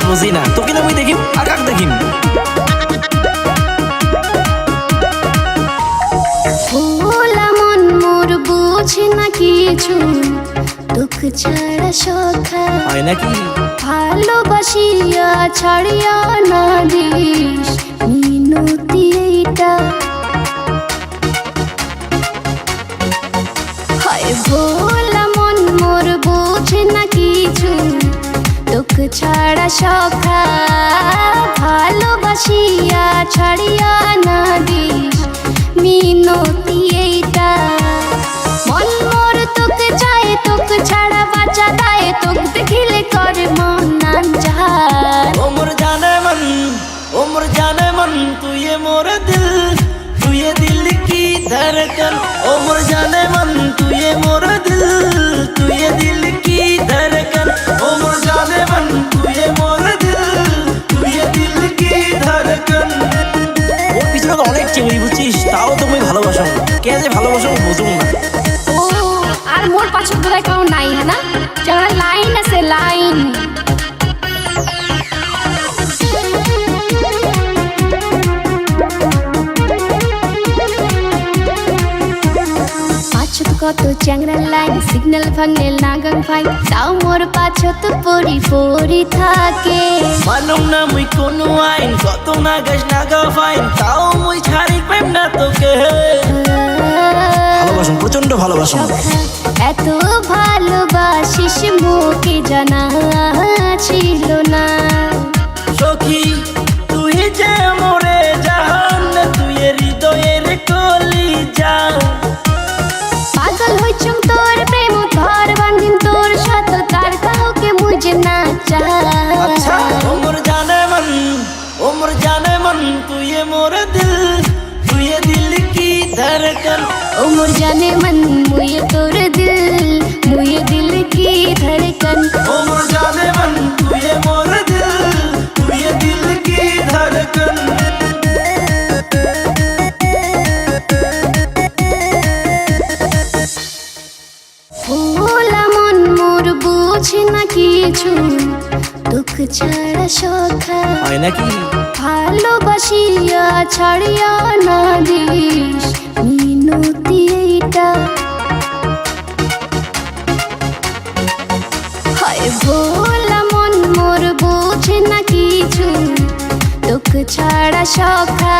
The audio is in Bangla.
বুঝি না, তোকে না মুই দেখিম আর কাক দেখিম। ভোলা মন মোর বুঝে না কিছু, দুঃখ ছাড়া সখা হয় নাকি? ভালোবাসিয়া ছাড়িয়া না দিস মিনতি এইটা। হয় ভোলা মন মোর বুঝে না কিছু, দুঃখ ছাড়া সখা ভালোবাসিয়া ছাড়িয়া না দিস মিনতি এইটা। মন মোর তোকে চায়, তোকে ছাড়া বাঁচা দায়, তোকে দেখিলে করে মন নান চায়। ও মোর জানে মন, ও মোর জানে মন, তুই মোর দিল, তুই দিল কি ধড়কন। ও মোর জানে মন, তুই মোর দিল, তুই দিল কি ধড়কন। ও মোর জানে মন, তুই মোর দিল, তুই দিল কি ধড়কন। ওর পিছনে তো অনেক চিংড়ি বুঝছিস, তাও তো মুই ভালোবাসো। কে যে ভালোবাসো বুঝুম না। ও আর মোর পাছর বোধহয় কেউ নাই, হ্যাঁ না? যারা লাইন আছে লাইন। পাছত কত চ্যাংরা লাইন, সিগন্যাল ভাঙলে নাগাং ফাইন, তাও মোর পাছত পরি পরি থাকে। মানুম না মুই কোনো আইন, কত না গাছ নাগা ফাইন, তাও মুই ছাড়ি পাইম না তোকে। ভালোবাসুন, প্রচন্ড ভালোবাসুন। এত ভালোবাসিস মুখে জানা ছিল না। সখী তুই যে মোরে জাহান, তুই হৃদয়ের কলিজা। পাগল হইছুম তোর প্রেম, ধর বান্ধিম তোর সাথে, তার কাউকে মুঝে না আচ্ছা চায়। ও মোর জানে মন, ও মোর জানে মন, তুই মোর দিল, তুই দিল কি ধড়কন। ও মোর জানে মন, মুয়ে তোর দিল, মুয়ে দিল কি ধড়কন। ও মোর জানে মন, তুই মোর দিল, তুই দিল কি ধড়কন। ভোলা মন মোর বুঝে না কিছু, দুঃখ ছাড়া সখা হয় নাকি? ভালোবাসিয়া ছাড়িয়া না দিস মিনতি এইটা। হয় ভোলা মন মোর বুঝে না কিছু, দুঃখ ছাড়া সখা